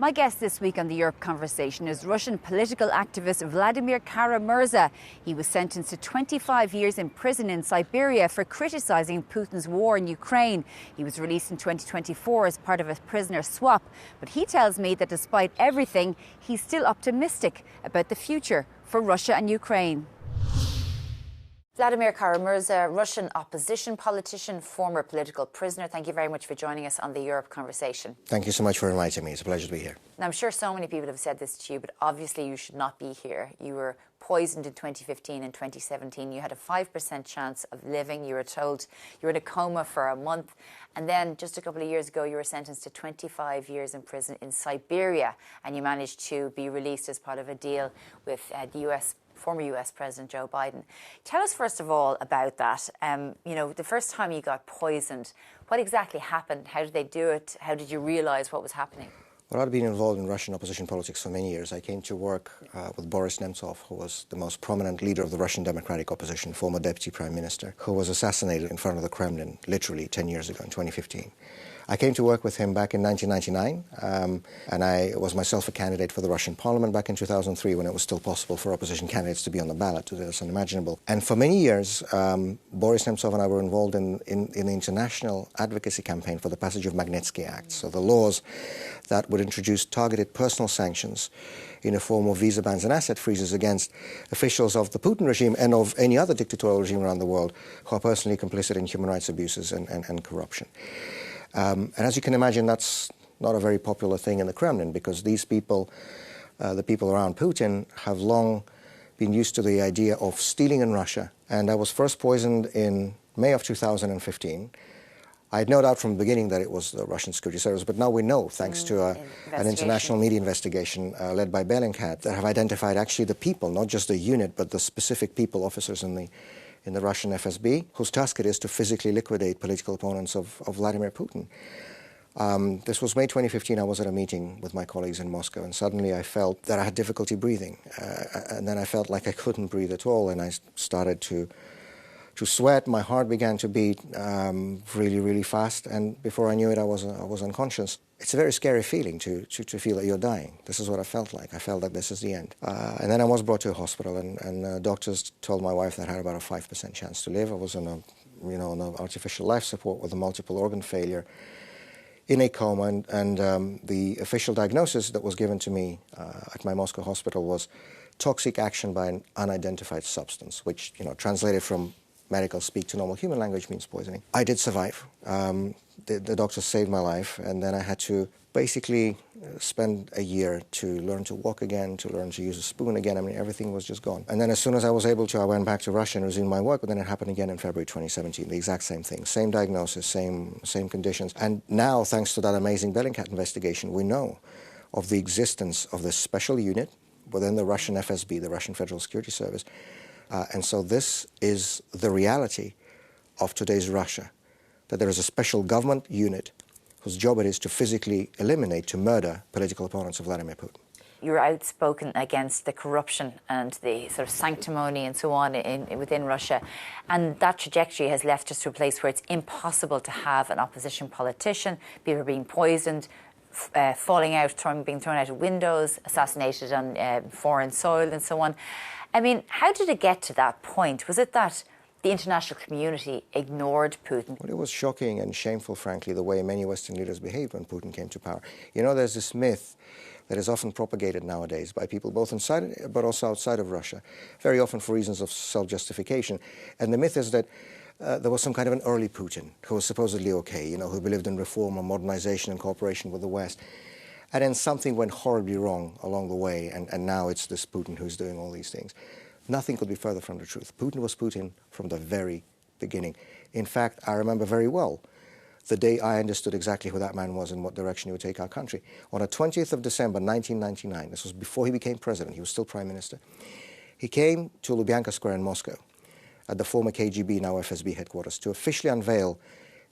My guest this week on the Europe Conversation is Russian political activist Vladimir Kara-Murza. He was sentenced to 25 years in prison in Siberia for criticising Putin's war in Ukraine. He was released in 2024 as part of a prisoner swap. But he tells me that despite everything, he's still optimistic about the future for Russia and Ukraine. Vladimir Kara-Murza, Russian opposition politician, former political prisoner. Thank you very much for joining us on the Europe Conversation. Thank you so much for inviting me. It's a pleasure to be here. Now, I'm sure so many people have said this to you, but obviously you should not be here. You were poisoned in 2015 and 2017. You had a 5% chance of living. You were told you were in a coma for a month. And then just a couple of years ago, you were sentenced to 25 years in prison in Siberia. And you managed to be released as part of a deal with the former US President Joe Biden. Tell us first of all about that. The first time you got poisoned, what exactly happened? How did they do it? How did you realise what was happening? Well, I'd been involved in Russian opposition politics for many years. I came to work with Boris Nemtsov, who was the most prominent leader of the Russian democratic opposition, former deputy prime minister, who was assassinated in front of the Kremlin literally 10 years ago in 2015. I came to work with him back in 1999, and I was myself a candidate for the Russian parliament back in 2003 when it was still possible for opposition candidates to be on the ballot. Today that's unimaginable. And for many years, Boris Nemtsov and I were involved in the international advocacy campaign for the passage of Magnitsky Act, so the laws that would introduce targeted personal sanctions in the form of visa bans and asset freezes against officials of the Putin regime and of any other dictatorial regime around the world who are personally complicit in human rights abuses and corruption. And as you can imagine, that's not a very popular thing in the Kremlin because these people, the people around Putin, have long been used to the idea of stealing in Russia. And I was first poisoned in May of 2015. I had no doubt from the beginning that it was the Russian security service, but now we know, thanks to an international media investigation led by Bellingcat, that have identified actually the people, not just the unit, but the specific people, officers in the Russian FSB, whose task it is to physically liquidate political opponents of Vladimir Putin. This was May 2015. I was at a meeting with my colleagues in Moscow, and suddenly I felt that I had difficulty breathing. And then I felt like I couldn't breathe at all, and I started to sweat. My heart began to beat really, really fast, and before I knew it, I was unconscious. It's a very scary feeling to feel that you're dying. This is what I felt like. I felt that this is the end. And then I was brought to a hospital, and doctors told my wife that I had about a 5% chance to live. I was on on artificial life support with a multiple organ failure, in a coma, and the official diagnosis that was given to me at my Moscow hospital was toxic action by an unidentified substance, which translated from medical speak to normal human language means poisoning. I did survive. The doctors saved my life, and then I had to basically spend a year to learn to walk again, to learn to use a spoon again. I mean, everything was just gone. And then as soon as I was able to, I went back to Russia and resumed my work, but then it happened again in February 2017, the exact same thing, same diagnosis, same conditions. And now, thanks to that amazing Bellingcat investigation, we know of the existence of this special unit within the Russian FSB, the Russian Federal Security Service. And so this is the reality of today's Russia, that there is a special government unit whose job it is to physically eliminate, to murder political opponents of Vladimir Putin. You're outspoken against the corruption and the sort of sanctimony and so on within Russia. And that trajectory has left us to a place where it's impossible to have an opposition politician. People are being poisoned, falling out, being thrown out of windows, assassinated on foreign soil and so on. I mean, how did it get to that point? Was it that the international community ignored Putin? Well, it was shocking and shameful, frankly, the way many Western leaders behaved when Putin came to power. There's this myth that is often propagated nowadays by people both inside but also outside of Russia, very often for reasons of self-justification. And the myth is that there was some kind of an early Putin who was supposedly okay, who believed in reform and modernization and cooperation with the West. And then something went horribly wrong along the way, and now it's this Putin who's doing all these things. Nothing could be further from the truth. Putin was Putin from the very beginning. In fact, I remember very well the day I understood exactly who that man was and what direction he would take our country. On the 20th of December, 1999, this was before he became president, he was still prime minister, he came to Lubyanka Square in Moscow at the former KGB, now FSB headquarters, to officially unveil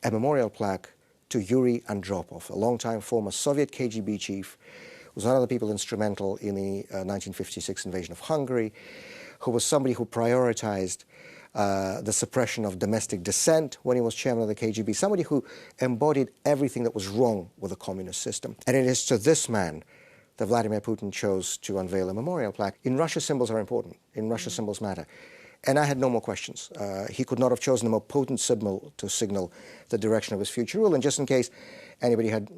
a memorial plaque to Yuri Andropov, a long-time former Soviet KGB chief, who was one of the people instrumental in the 1956 invasion of Hungary, who was somebody who prioritized the suppression of domestic dissent when he was chairman of the KGB, somebody who embodied everything that was wrong with the communist system. And it is to this man that Vladimir Putin chose to unveil a memorial plaque. In Russia, symbols are important. In Russia, symbols matter. And I had no more questions. He could not have chosen a more potent symbol to signal the direction of his future rule. And just in case anybody had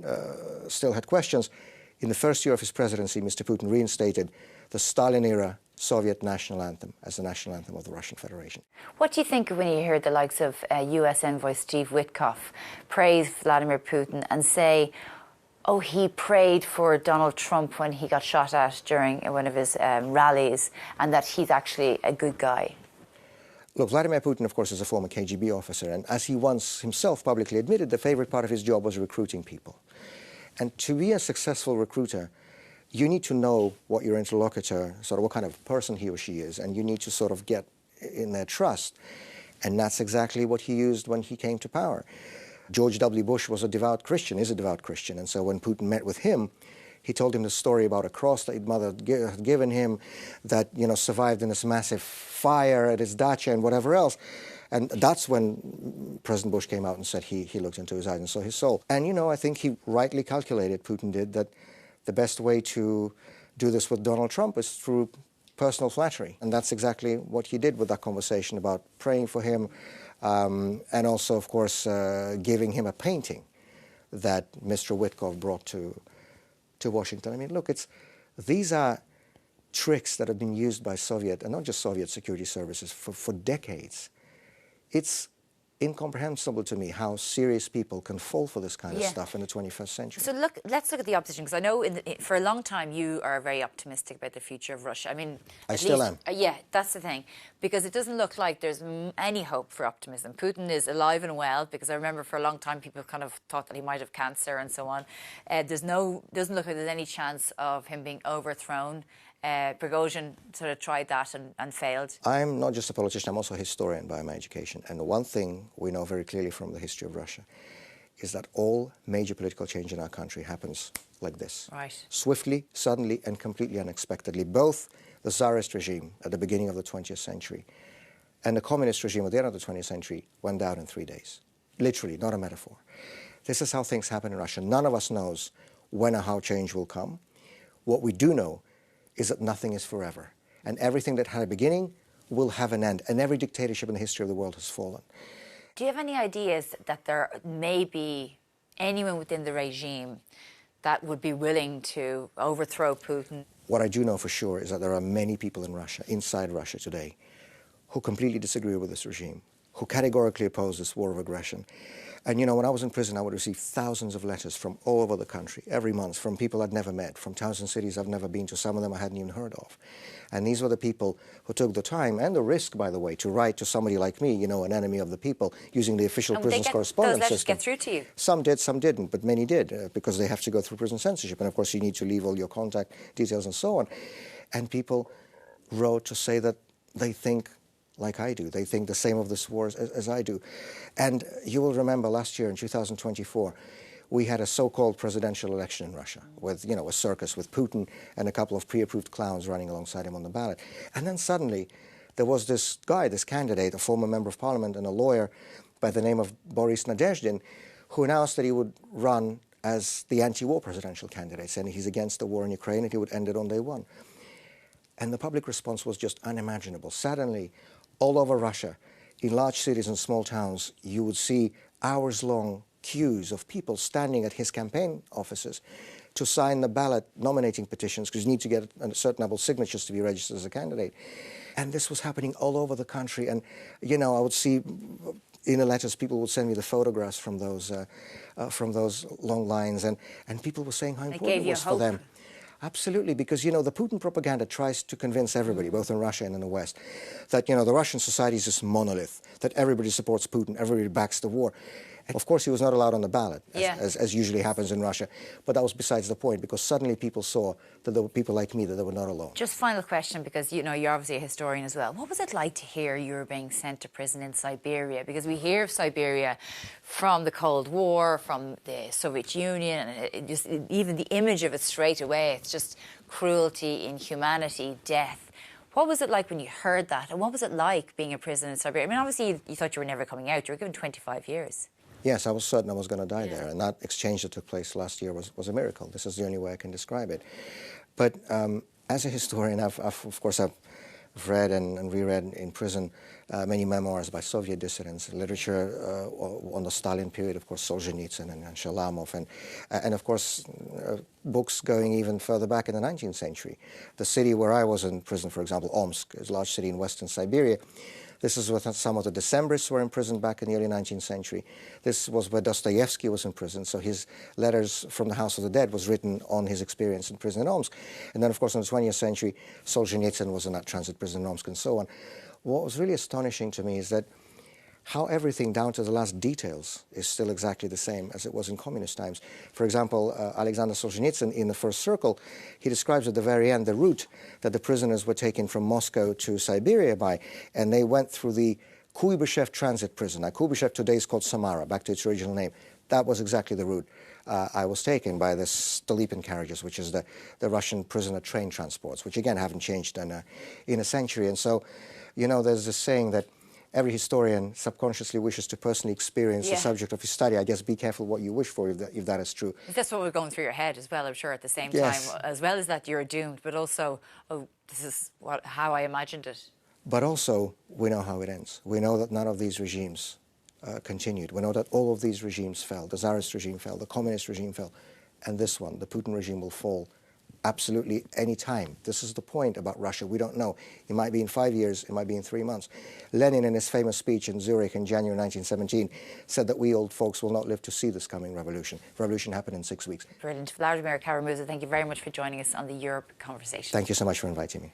still had questions, in the first year of his presidency, Mr. Putin reinstated the Stalin-era Soviet national anthem as the national anthem of the Russian Federation. What do you think when you hear the likes of US envoy Steve Witkoff praise Vladimir Putin and say, oh, he prayed for Donald Trump when he got shot at during one of his rallies, and that he's actually a good guy? Look, Vladimir Putin, of course, is a former KGB officer, and as he once himself publicly admitted, the favorite part of his job was recruiting people. And to be a successful recruiter, you need to know what your interlocutor, sort of what kind of person he or she is, and you need to sort of get in their trust. And that's exactly what he used when he came to power. George W. Bush was a devout Christian, is a devout Christian, and so when Putin met with him, he told him the story about a cross that his mother had given him that, you know, survived in this massive fire at his dacha and whatever else. And that's when President Bush came out and said he looked into his eyes and saw his soul. And, you know, I think he rightly calculated, Putin did, that the best way to do this with Donald Trump is through personal flattery. And that's exactly what he did with that conversation about praying for him and also, of course, giving him a painting that Mr. Witkoff brought to Washington. I mean, look, these are tricks that have been used by Soviet, and not just Soviet security services, for decades. It's incomprehensible to me how serious people can fall for this kind of stuff in the 21st century. So let's look at the opposition, because I know for a long time you are very optimistic about the future of Russia. I mean, I still am. Yeah, that's the thing, because it doesn't look like there's any hope for optimism. Putin is alive and well, because I remember for a long time people kind of thought that he might have cancer and so on. Doesn't look like there's any chance of him being overthrown. Prigozhin sort of tried that and failed. I'm not just a politician, I'm also a historian by my education. And one thing we know very clearly from the history of Russia is that all major political change in our country happens like this. Right. Swiftly, suddenly, and completely unexpectedly. Both the Tsarist regime at the beginning of the 20th century and the communist regime at the end of the 20th century went down in 3 days. Literally, not a metaphor. This is how things happen in Russia. None of us knows when or how change will come. What we do know is that nothing is forever. And everything that had a beginning will have an end. And every dictatorship in the history of the world has fallen. Do you have any ideas that there may be anyone within the regime that would be willing to overthrow Putin? What I do know for sure is that there are many people in Russia, inside Russia today, who completely disagree with this regime, who categorically oppose this war of aggression. And, you know, when I was in prison, I would receive thousands of letters from all over the country, every month, from people I'd never met, from towns and cities I've never been to, some of them I hadn't even heard of. And these were the people who took the time and the risk, by the way, to write to somebody like me, you know, an enemy of the people, using the official prison's correspondence system. Those letters system. get through to you? Some did, some didn't, but many did, because they have to go through prison censorship. And, of course, you need to leave all your contact details and so on. And people wrote to say that they think like I do. They think the same of this war as I do. And you will remember last year in 2024, we had a so-called presidential election in Russia with, you know, a circus with Putin and a couple of pre-approved clowns running alongside him on the ballot. And then suddenly there was this guy, this candidate, a former member of parliament and a lawyer by the name of Boris Nadezhdin, who announced that he would run as the anti-war presidential candidate, saying he's against the war in Ukraine and he would end it on day one. And the public response was just unimaginable. Suddenly, all over Russia, in large cities and small towns, you would see hours-long queues of people standing at his campaign offices to sign the ballot nominating petitions, because you need to get a certain number of signatures to be registered as a candidate. And this was happening all over the country. And, you know, I would see in the letters, people would send me the photographs from those long lines, and people were saying how important it was for them. Absolutely, because, you know, the Putin propaganda tries to convince everybody, both in Russia and in the West, that, you know, the Russian society is this monolith, that everybody supports Putin, everybody backs the war. And of course, he was not allowed on the ballot, as usually happens in Russia. But that was besides the point, because suddenly people saw that there were people like me, that they were not alone. Just final question, because, you know, you're obviously a historian as well. What was it like to hear you were being sent to prison in Siberia? Because we hear of Siberia from the Cold War, from the Soviet Union, and even the image of it straight away, it's just cruelty, inhumanity, death. What was it like when you heard that? And what was it like being a prisoner in Siberia? I mean, obviously, you thought you were never coming out. You were given 25 years. Yes, I was certain I was going to die there, and that exchange that took place last year was a miracle. This is the only way I can describe it. But as a historian, of course, I've read and reread in prison many memoirs by Soviet dissidents, literature on the Stalin period, of course, Solzhenitsyn and Shalamov, and of course, books going even further back in the 19th century. The city where I was in prison, for example, Omsk, is a large city in western Siberia. This is where some of the Decembrists were imprisoned back in the early 19th century. This was where Dostoevsky was in prison, so his letters from the House of the Dead was written on his experience in prison in Omsk. And then, of course, in the 20th century, Solzhenitsyn was in that transit prison in Omsk and so on. What was really astonishing to me is that how everything down to the last details is still exactly the same as it was in communist times. For example, Alexander Solzhenitsyn, in The First Circle, he describes at the very end the route that the prisoners were taken from Moscow to Siberia by, and they went through the Kuibyshev transit prison. Now, Kuibyshev today is called Samara, back to its original name. That was exactly the route I was taken by the Stolypin carriages, which is the Russian prisoner train transports, which again haven't changed in a century. And so, you know, there's this saying that every historian subconsciously wishes to personally experience the subject of his study. I guess be careful what you wish for if that is true. That's what was going through your head as well, I'm sure, at the same time. As well as that you're doomed, but also, oh, this is how I imagined it. But also, we know how it ends. We know that none of these regimes continued. We know that all of these regimes fell. The Tsarist regime fell, the communist regime fell, and this one, the Putin regime, will fall absolutely any time. This is the point about Russia. We don't know. It might be in 5 years, it might be in 3 months. Lenin, in his famous speech in Zurich in January 1917, said that we old folks will not live to see this coming revolution. Revolution happened in 6 weeks. Brilliant. ولادیمیر, Kara-Murza, thank you very much for joining us on the Europe Conversation. Thank you so much for inviting me.